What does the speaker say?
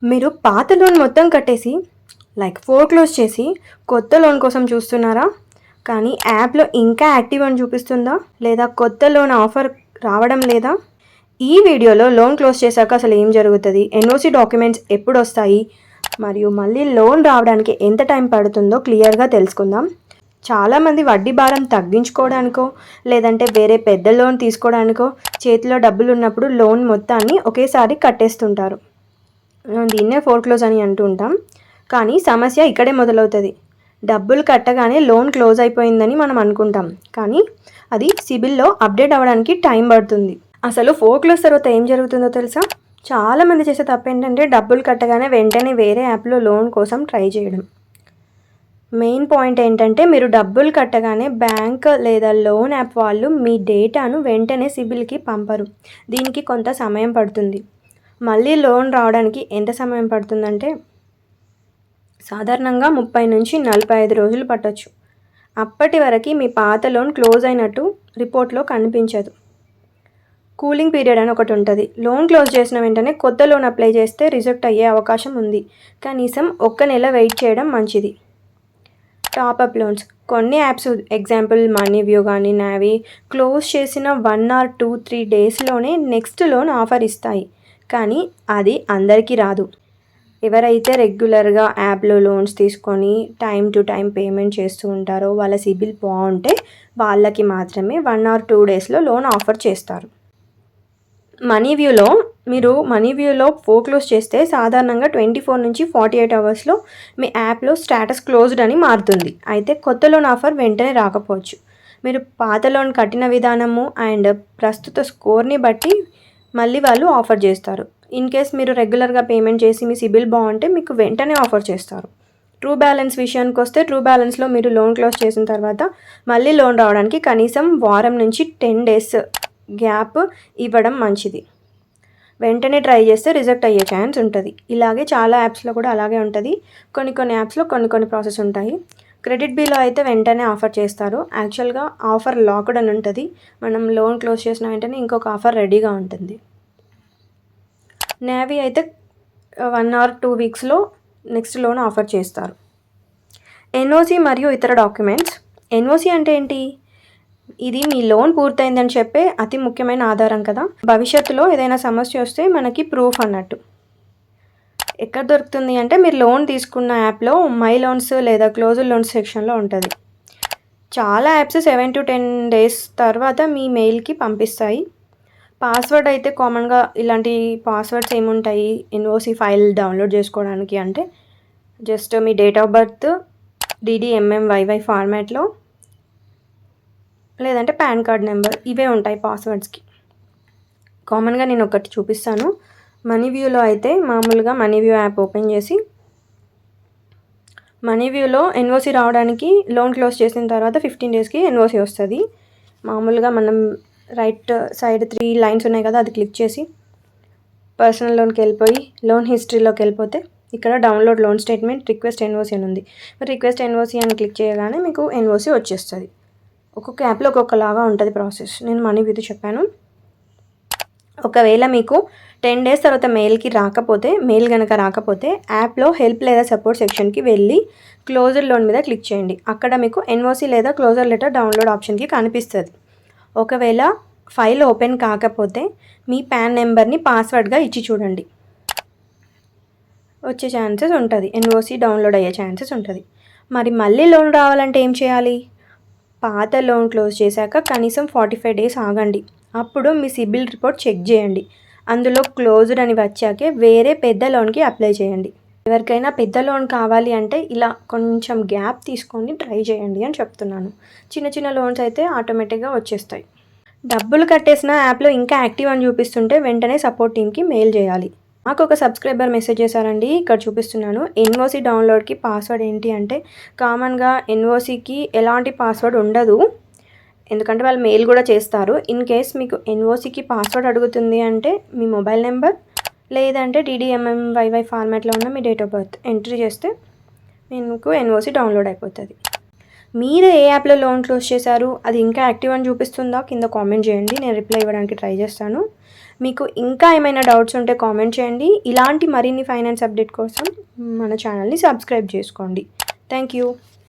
మీరు పాత లోన్ మొత్తం కట్టేసి ఫోర్‌క్లోజ్ చేసి కొత్త లోన్ కోసం చూస్తున్నారా? కానీ యాప్‌లో ఇంకా యాక్టివ్ అని చూపిస్తుందా? లేదా కొత్త లోన్ ఆఫర్ రావడం లేదా? ఈ వీడియోలో లోన్ క్లోజ్ చేశాక అసలు ఏం జరుగుతది? ఎన్ఓసి డాక్యుమెంట్స్ ఎప్పుడొస్తాయి? మరియు మళ్ళీ లోన్ రావడానికి ఎంత టైం పడుతుందో క్లియర్‌గా తెలుసుకుందాం. చాలామంది వడ్డీ భారం తగ్గించుకోవడానికో, లేదంటే వేరే పెద్ద లోన్ తీసుకోవడానికో చేతిలో డబ్బులున్నప్పుడు లోన్ మొత్తాన్ని ఒకేసారి కట్టేస్తుంటారు. దీన్నే ఫోర్‌క్లోజ్ అని అంటూ ఉంటాం. కానీ సమస్య ఇక్కడే మొదలవుతుంది. డబ్బులు కట్టగానే లోన్ క్లోజ్ అయిపోయిందని మనం అనుకుంటాం. కానీ అది సిబిల్‌లో అప్డేట్ అవ్వడానికి టైం పడుతుంది. అసలు ఫోర్‌క్లోజ్ తర్వాత ఏం జరుగుతుందో తెలుసా? చాలామంది చేసే తప్పు ఏంటంటే డబ్బులు కట్టగానే వెంటనే వేరే యాప్‌లో లోన్ కోసం ట్రై చేయడం. మెయిన్ పాయింట్ ఏంటంటే మీరు డబ్బులు కట్టగానే బ్యాంక్ లేదా లోన్ యాప్ వాళ్ళు మీ డేటాను వెంటనే సిబిల్‌కి పంపరు. దీనికి కొంత సమయం పడుతుంది. మళ్ళీ లోన్ రావడానికి ఎంత సమయం పడుతుందంటే సాధారణంగా 30-45 రోజులు పట్టొచ్చు. అప్పటి వరకు మీ పాత లోన్ క్లోజ్ అయినట్టు రిపోర్ట్లో కనిపించదు. కూలింగ్ పీరియడ్ అని ఒకటి ఉంటుంది. లోన్ క్లోజ్ చేసిన వెంటనే కొత్త లోన్ అప్లై చేస్తే రిజెక్ట్ అయ్యే అవకాశం ఉంది. కనీసం 1 నెల వెయిట్ చేయడం మంచిది. టాపప్ లోన్స్ కొన్ని యాప్స్ ఎగ్జాంపుల్ మనీవ్యూ కానీ నావీ క్లోజ్ చేసిన 1 or 2-3 డేస్లోనే నెక్స్ట్ లోన్ ఆఫర్ ఇస్తాయి. కానీ అది అందరికీ రాదు. ఎవరైతే రెగ్యులర్గా యాప్లో లోన్స్ తీసుకొని టైం టు టైం పేమెంట్ చేస్తూ ఉంటారో వాళ్ళ సిబిల్ బాగుంటే వాళ్ళకి మాత్రమే 1 or 2 డేస్లో లోన్ ఆఫర్ చేస్తారు. మనీవ్యూలో ఫోర్‌క్లోజ్ చేస్తే సాధారణంగా 24-48 అవర్స్లో మీ యాప్లో స్టేటస్ క్లోజ్డ్ అని మారుతుంది. అయితే కొత్త లోన్ ఆఫర్ వెంటనే రాకపోవచ్చు. మీరు పాత లోన్ కట్టిన విధానము అండ్ ప్రస్తుత స్కోర్ని బట్టి మళ్ళీ వాళ్ళు ఆఫర్ చేస్తారు. ఇన్ కేస్ మీరు రెగ్యులర్గా పేమెంట్ చేసి మీ సిబిల్ బాగుంటే మీకు వెంటనే ఆఫర్ చేస్తారు. ట్రూ బ్యాలెన్స్ విషయానికి వస్తే ట్రూ బ్యాలెన్స్లో మీరు లోన్ క్లోజ్ చేసిన తర్వాత మళ్ళీ లోన్ రావడానికి కనీసం వారం నుంచి 10 డేస్ గ్యాప్ ఇవ్వడం మంచిది. వెంటనే ట్రై చేస్తే రిజెక్ట్ అయ్యే ఛాన్స్ ఉంటుంది. ఇలాగే చాలా యాప్స్లో కూడా అలాగే ఉంటుంది. కొన్ని యాప్స్లో కొన్ని ప్రాసెస్ ఉంటాయి. క్రెడిట్ బిలో అయితే వెంటనే ఆఫర్ చేస్తారు. యాక్చువల్గా ఆఫర్ లాక్డ్ అని ఉంటుంది. మనం లోన్ క్లోజ్ చేసిన వెంటనే ఇంకొక ఆఫర్ రెడీగా ఉంటుంది. నావీ అయితే 1 or 2 వీక్స్లో నెక్స్ట్ లోన్ ఆఫర్ చేస్తారు. ఎన్ఓసి మరియు ఇతర డాక్యుమెంట్స్. ఎన్ఓసి అంటే ఏంటి? ఇది మీ లోన్ పూర్తయిందని చెప్పే అతి ముఖ్యమైన ఆధారం కదా. భవిష్యత్తులో ఏదైనా సమస్య వస్తే మనకి ప్రూఫ్ అన్నట్టు. ఎక్కడ దొరుకుతుంది అంటే మీరు లోన్ తీసుకున్న యాప్లో మై లోన్స్ లేదా క్లోజ్డ్ లోన్స్ సెక్షన్లో ఉంటుంది. చాలా యాప్స్ 7 to 10 డేస్ తర్వాత మీ మెయిల్కి పంపిస్తాయి. పాస్వర్డ్ అయితే కామన్గా ఇలాంటి పాస్వర్డ్స్ ఏముంటాయి ఎన్ఓసి ఫైల్ డౌన్లోడ్ చేసుకోవడానికి అంటే just me date of birth DDMMYY ఫార్మాట్లో లేదంటే పాన్ కార్డ్ నెంబర్ ఇవే ఉంటాయి పాస్వర్డ్స్కి. కామన్గా నేను ఒకటి చూపిస్తాను. మనీవ్యూలో అయితే మామూలుగా మనీవ్యూ యాప్ ఓపెన్ చేసి మనీవ్యూలో ఎన్ఓసి రావడానికి లోన్ క్లోజ్ చేసిన తర్వాత 15 డేస్కి ఎన్ఓసి వస్తుంది. మామూలుగా మనం రైట్ సైడ్ 3 లైన్స్ ఉన్నాయి కదా, అది క్లిక్ చేసి పర్సనల్ లోన్కి వెళ్ళిపోయి లోన్ హిస్టరీలోకి వెళ్ళిపోతే ఇక్కడ download loan statement request NOC అని ఉంది. రిక్వెస్ట్ ఎన్ఓసి అని క్లిక్ చేయగానే మీకు ఎన్ఓసి వచ్చేస్తుంది. ఒక్కొక్క యాప్లో ఒక్కొక్కలాగా ఉంటుంది ప్రాసెస్. నేను మనీవ్యూతో చెప్పాను. ఒకవేళ మీకు 10 డేస్ తర్వాత మెయిల్ కనుక రాకపోతే యాప్లో హెల్ప్ లేదా సపోర్ట్ సెక్షన్కి వెళ్ళి క్లోజర్ లోన్ మీద క్లిక్ చేయండి. అక్కడ మీకు ఎన్ఓసి లేదా క్లోజర్ లెటర్ డౌన్లోడ్ ఆప్షన్కి కనిపిస్తుంది. ఒకవేళ ఫైల్ ఓపెన్ కాకపోతే మీ పాన్ నెంబర్ని పాస్వర్డ్గా ఇచ్చి చూడండి. వచ్చే ఛాన్సెస్ ఉంటుంది. ఎన్ఓసి డౌన్లోడ్ అయ్యే ఛాన్సెస్ ఉంటుంది. మరి మళ్ళీ లోన్ రావాలంటే ఏం చేయాలి? పాత లోన్ క్లోజ్ చేశాక కనీసం 45 డేస్ ఆగండి. అప్పుడు మీ సిబిల్ రిపోర్ట్ చెక్ చేయండి. అందులో క్లోజ్డ్ అని వచ్చాకే వేరే పెద్ద లోన్కి అప్లై చేయండి. ఎవరికైనా పెద్ద లోన్ కావాలి అంటే ఇలా కొంచెం గ్యాప్ తీసుకొని ట్రై చేయండి అని చెప్తున్నాను. చిన్న లోన్స్ అయితే ఆటోమేటిక్గా వచ్చేస్తాయి. డబ్బులు కట్టేసిన యాప్లో ఇంకా యాక్టివ్ అని చూపిస్తుంటే వెంటనే సపోర్ట్ టీమ్కి మెయిల్ చేయాలి. నాకు ఒక సబ్స్క్రైబర్ మెసేజ్ చేశారండి, ఇక్కడ చూపిస్తున్నాను. ఎన్ఓసి డౌన్లోడ్కి పాస్వర్డ్ ఏంటి అంటే కామన్గా ఎన్ఓసికి ఎలాంటి పాస్వర్డ్ ఉండదు, ఎందుకంటే వాళ్ళు మెయిల్ కూడా చేస్తారు. ఇన్ కేస్ మీకు ఎన్ఓసికి పాస్వర్డ్ అడుగుతుంది అంటే మీ మొబైల్ నెంబర్ లేదంటే DDMMYY ఫార్మాట్లో ఉన్న మీ డేట్ ఆఫ్ బర్త్ ఎంట్రీ చేస్తే మీకు ఎన్ఓసి డౌన్లోడ్ అయిపోతుంది. మీరు ఏ యాప్లో లోన్ క్లోజ్ చేశారు, అది ఇంకా యాక్టివ్ అని చూపిస్తుందా కింద కామెంట్ చేయండి. నేను రిప్లై ఇవ్వడానికి ట్రై చేస్తాను. మీకు ఇంకా ఏమైనా డౌట్స్ ఉంటే కామెంట్ చేయండి. ఇలాంటి మరిన్ని ఫైనాన్స్ అప్డేట్ కోసం మన ఛానల్ని సబ్స్క్రైబ్ చేసుకోండి. Thank you.